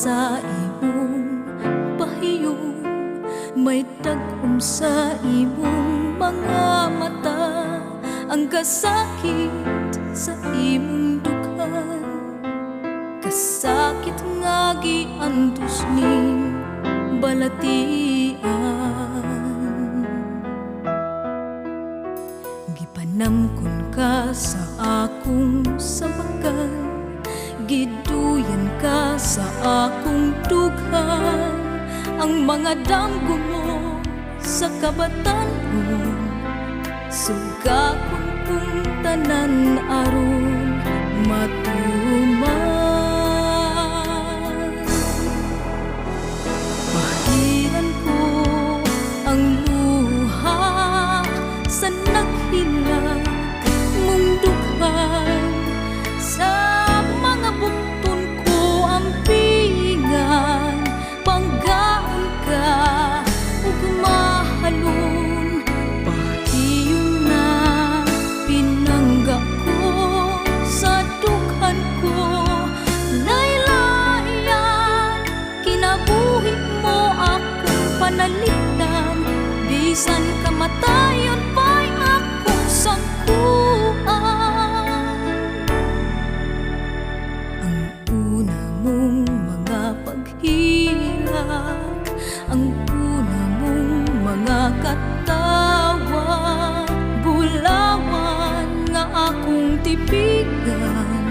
sa imong pahiyom, may tag-om sa imong mga mata, ang kasakit sa imong dughan, kasakit nga giantos ning balatian. Gipanamkon ka sa akong sabakan, giduyan ka sa akong dughan, ang mga damgo mo sa kabatanon, sugakon kong tanan aron matuman. Pahiran ko ang luha sa naghilag mong dughan, sa mga bukton ko ang pingan, panggaon ka ug mahalon. Pahiyon na pinangga ko sa dughan ko, laylayan kinabuhi mo akong panalitan, bisan kamatayon pa'y akong sangkuan. Ang una mong mga paghilak, ang una mong mga katawa, bulawan nga akong tipigan,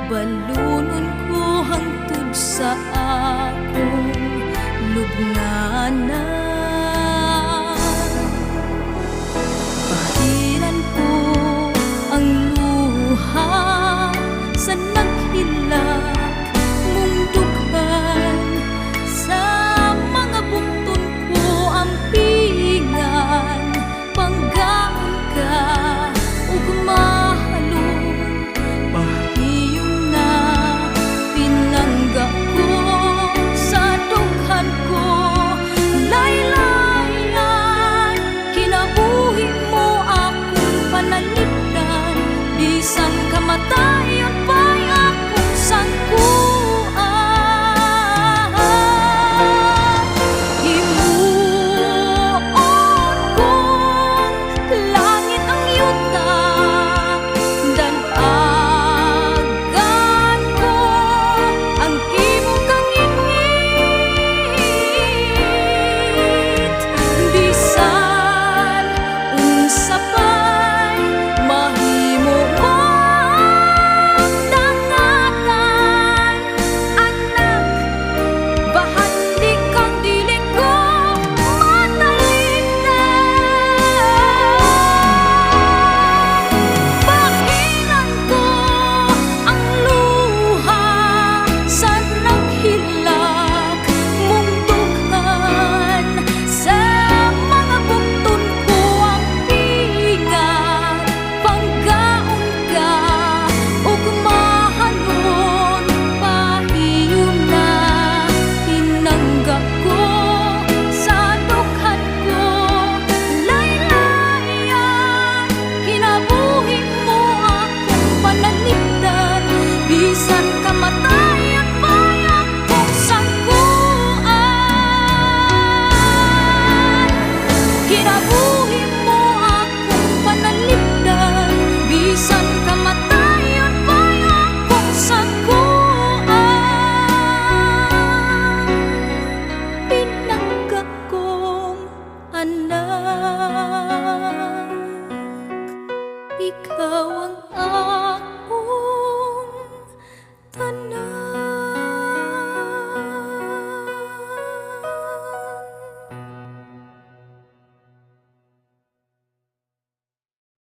balunon ko hangtod sa